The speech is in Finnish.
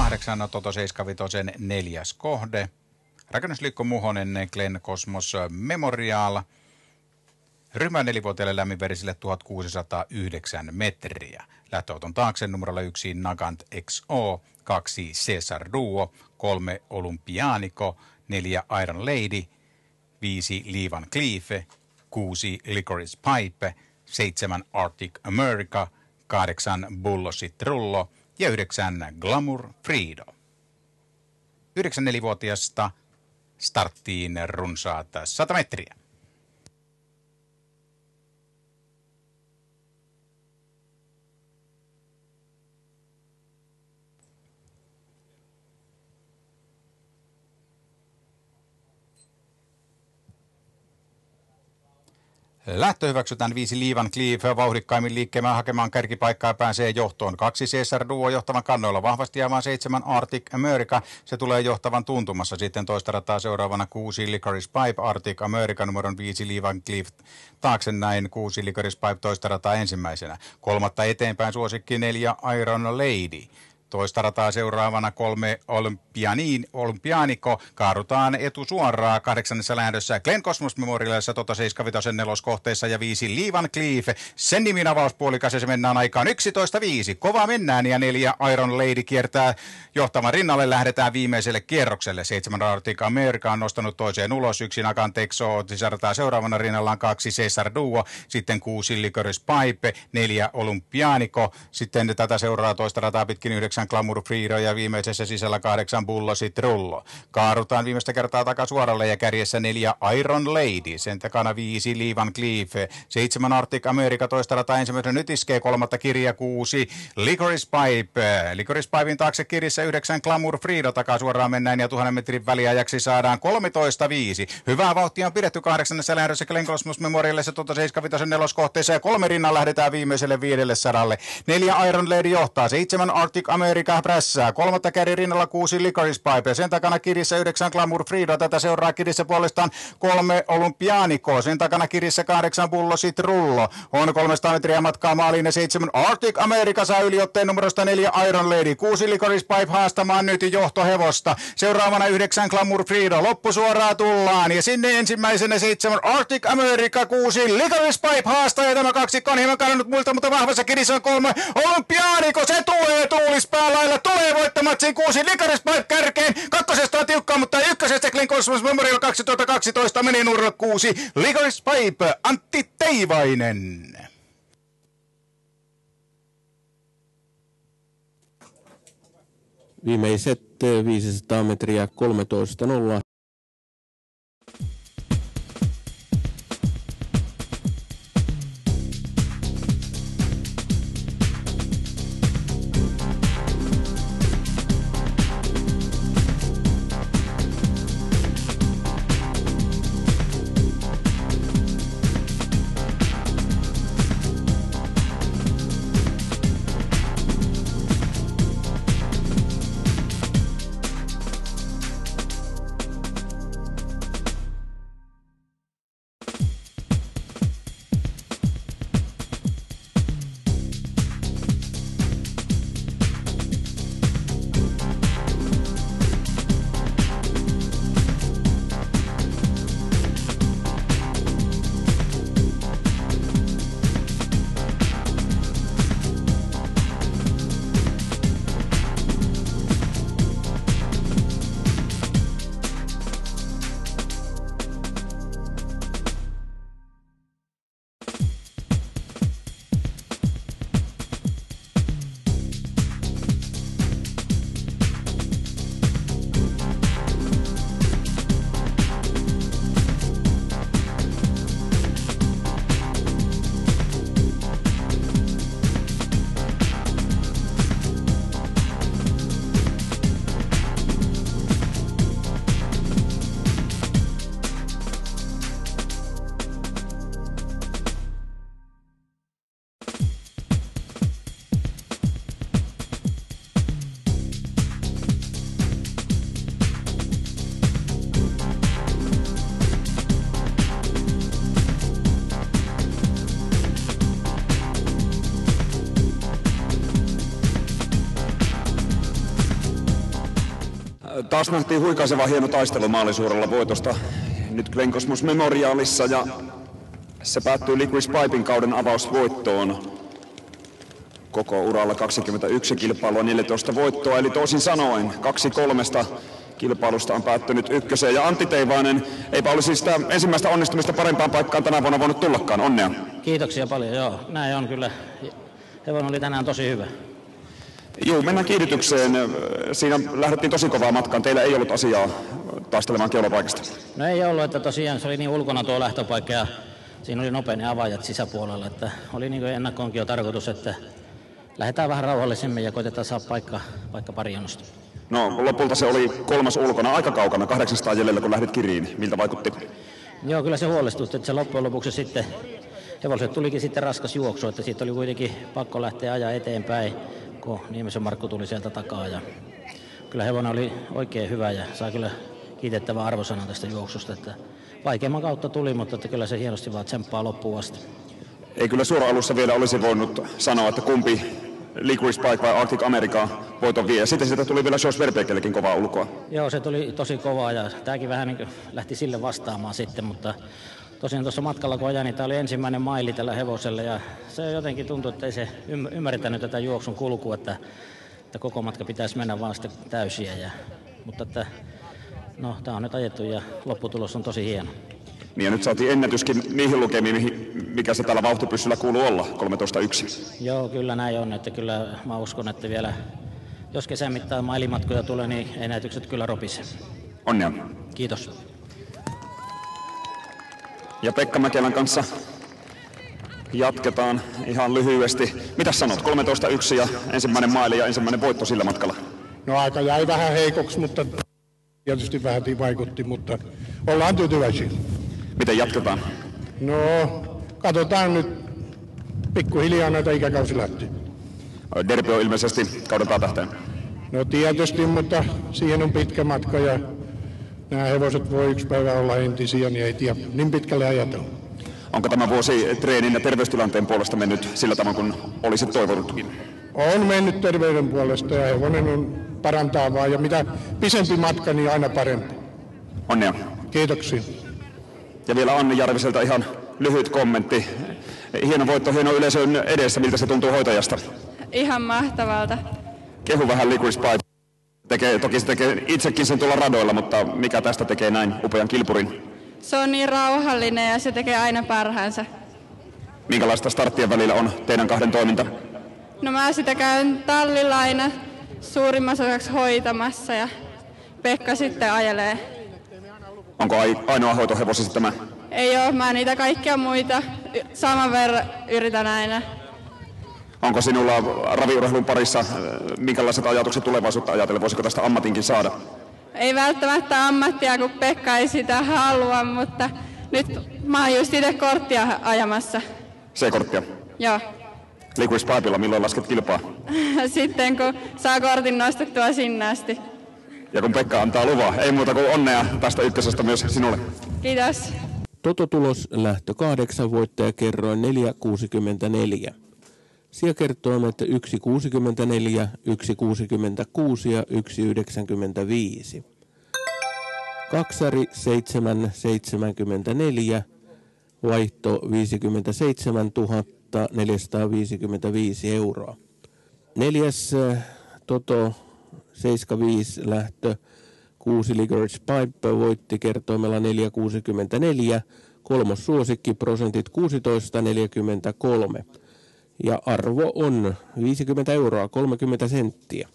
8, Toto 75 4. kohde. Rakennusliikko Muhonen, Glen Cosmos Memorial. Ryhmä 4-vuotiaille lämminverisille 1609 metriä. Lähtöauton taakse numerolla 1 Nagant XO, 2 Cesar Duo, 3 Olympianico, 4 Iron Lady, 5 Lee Van Cleef, 6 Licorice Pipe, 7 Arctic America, 8 Bullshit Trullo ja 9 Glamour Frido. 9-4-vuotiaasta starttiin runsaat 100 metriä. Lähtö hyväksytään 5 Lee Van Cleef vauhdikkaimmin liikkeemään hakemaan kärkipaikkaa, pääsee johtoon. 2 Cesar Duo johtavan kannoilla vahvasti ja vaan 7 Arctic America. Se tulee johtavan tuntumassa. Sitten toista rataa seuraavana 6 Licorice Pipe, Arctic America numeron 5 Lee Van Cleef taakse näin 6 Licorice Pipe toista rataa ensimmäisenä. Kolmatta eteenpäin suosikki 4 Iron Lady. Toista rataa seuraavana 3 Olympianico. Kaarutaan etusuoraa 8. lähdössä Glen Cosmos Memorialissa Toto 75 neloskohteessa ja 5 Lee Van Cleef. Sen nimin avauspuolikas ja se mennään aikaan 11.5. Kovaa mennään ja 4 Iron Lady kiertää johtavan rinnalle. Lähdetään viimeiselle kierrokselle. 7 Arctic America on nostanut toiseen ulos. 1 Nagant XO sisartaa seuraavana rinnallaan 2 Cesar Duo. Sitten 6 Licorice Pipe, 4 Olympianico. Sitten tätä seuraa toista rataa pitkin 9 Glamour Frido ja viimeisessä sisällä 8 Bullshit Trullo. Kaarutaan viimeistä kertaa takasuoralle ja kärjessä 4 Iron Lady. Sen takana 5 Lee Van Cleef. 7 Arctic America toista rataa ensimmäisenä. Nyt iskee kolmatta kirja 6 Licorice Pipe. Licorice Pipein taakse kirjassa 9 Glamour Frido. Takasuoraan mennään ja 1000 metrin väliajaksi saadaan 13.5. Hyvää vauhtia on pidetty 8. lähdössä Glen Cosmos Memorialissa Toto 75 neloskohteessa ja 3 rinnan lähdetään viimeiselle 500. 4 Iron Lady johtaa. 7 Arctic America prässää. Kolmatta kärjen rinnalla 6 Licorice Pipe. Sen takana kirissä 9 Glamour Frido. Tätä seuraa kirissä puolestaan 3 Olympianico. Sen takana kirissä 8 Bullshit Trullo. On 300 metriä matkaa maaliin ja 7 Arctic America saa yliotteen numerosta 4 Iron Lady. 6 Licorice Pipe haastamaan nyt johtohevosta. Seuraavana 9 Glamour Frido. Loppusuoraa tullaan ja sinne ensimmäisenä 7 Arctic America, 6 Licorice Pipe haastaa ja tämä kaksikko on hieman kadonnut muilta, mutta vahvassa kirissä on 3 Olympianico. Se tulee tuulispäälailla. Tulee voittamatsin 6 Licorice Pipe kärkeen. Kakkosesta on tiukkaa, mutta ykkösestä Glen Cosmos Memorial 2012 meni numerolle 6 Licorice Pipe. Antti Teivainen. Viimeiset 500 metriä 13.0. Taas nähtiin huikaiseva hieno taistelu maalisuurella voitosta nyt Glen Cosmos Memorialissa ja se päättyy Licorice Pipen kauden avausvoittoon. Koko uralla 21 kilpailua, 14 voittoa, eli toisin sanoen 2-3 kilpailusta on päättynyt ykköseen. Ja Antti Teivainen, eipä olisi sitä ensimmäistä onnistumista parempaan paikkaan tänä vuonna voinut tullakaan. Onnea. Kiitoksia paljon, joo. Näin on kyllä. Hevonen oli tänään tosi hyvä. Joo, mennään kiihdytykseen. Siinä lähdettiin tosi kovaa matkaan. Teillä ei ollut asiaa taistelemaan keulapaikasta. No ei ollut, että tosiaan se oli niin ulkona tuo lähtöpaikka ja siinä oli nopein avaajat sisäpuolella. Että oli niin kuin ennakkoonkin jo tarkoitus, että lähdetään vähän rauhallisemmin ja koitetaan saada paikka pari jonosta. No lopulta se oli 3. ulkona aika kaukana, 800 jäljellä kun lähdit kiriin. Miltä vaikutti? Joo, kyllä se huolestutti, että se loppujen lopuksi sitten hevoselle tulikin sitten raskas juoksu, että siitä oli kuitenkin pakko lähteä ajaa eteenpäin, kun Niemisen Markku tuli sieltä takaa. Ja kyllä hevonen oli oikein hyvä ja sai kyllä kiitettävän arvosanan tästä juoksusta, että vaikeamman kautta tuli, mutta että kyllä se hienosti vaan tsemppaa loppuun asti. Ei kyllä suora-alussa vielä olisi voinut sanoa, että kumpi Licorice Pike vai Arctic America voiton vie. Sitten siitä tuli vielä Jos Verbeekellekin kovaa ulkoa. Joo, se tuli tosi kovaa ja tämäkin vähän niin kuin lähti sille vastaamaan sitten, mutta tosiaan tuossa matkalla kun ajan, niin tämä oli ensimmäinen maili tällä hevosella ja se jotenkin tuntui, että ei se ymmärtänyt tätä juoksun kulkua, että koko matka pitäisi mennä vaan sitten täysiä. Mutta että, no, tämä on nyt ajettu ja lopputulos on tosi hieno. Niin ja nyt saatiin ennätyskin niihin lukemiin, mikä se täällä vauhtipyssyllä kuuluu olla, 13.1. Joo, kyllä näin on, että kyllä mä uskon, että vielä jos kesän mittaan mailimatkoja tulee, niin ennätykset kyllä ropisee. Onnea. Kiitos. Ja Pekka Mäkelän kanssa jatketaan ihan lyhyesti. Mitäs sanot? 13.1 ja ensimmäinen maili ja ensimmäinen voitto sillä matkalla. No aika jäi vähän heikoksi, mutta tietysti vähän vaikutti, mutta ollaan tyytyväisiä. Miten jatketaan? No, katsotaan nyt pikkuhiljaa näitä ikäkausi lähtee. Derby on ilmeisesti kauden päätähteen. No tietysti, mutta siihen on pitkä matka ja nämä hevoset voi yksi päivä olla entisiä, niin ei tiedä niin pitkälle ajatella. Onko tämä vuosi treenin ja terveystilanteen puolesta mennyt sillä tavalla kuin olisit toivonutkin? On mennyt terveyden puolesta ja hevonen on parantavaa ja mitä pisempi matka, niin aina parempi. Onnea. Kiitoksia. Ja vielä Anni Järviseltä ihan lyhyt kommentti. Hieno voitto, hieno yleisön edessä. Miltä se tuntuu hoitajasta? Ihan mahtavalta. Kehu vähän Licorice Pipe. Toki se tekee itsekin sen tuolla radoilla, mutta mikä tästä tekee näin upean kilpurin? Se on niin rauhallinen ja se tekee aina parhaansa. Minkälaista starttien välillä on teidän kahden toiminta? No mä sitä käyn tallilla aina suurimmassa osaksi hoitamassa ja Pekka sitten ajelee. Onko ainoa hoitohevosesi tämä? Ei oo, mä niitä kaikkia muita saman verran yritän aina. Onko sinulla raviurheilun parissa minkälaiset ajatukset tulevaisuutta ajatellen? Voisiko tästä ammatinkin saada? Ei välttämättä ammattia, kun Pekka ei sitä halua, mutta nyt mä oon just itse korttia ajamassa. C-korttia? Joo. Licorice Pipella, milloin lasket kilpaa? Sitten kun saa kortin nostettua sinne asti. Ja kun Pekka antaa luvaa, ei muuta kuin onnea tästä ykkösestä myös sinulle. Kiitos. Tototulos lähtö 8, voittaja kerroin 4,64. Sijakertoimet 1,64, 1,66 ja 1,95. Kaksari 7,74, vaihto 57 455 euroa. Neljäs Toto 75 lähtö 6 Licorice Pipe voitti kertoimella 4,64, kolmos suosikki prosentit 16,43 ja arvo on 50 euroa 30 senttiä.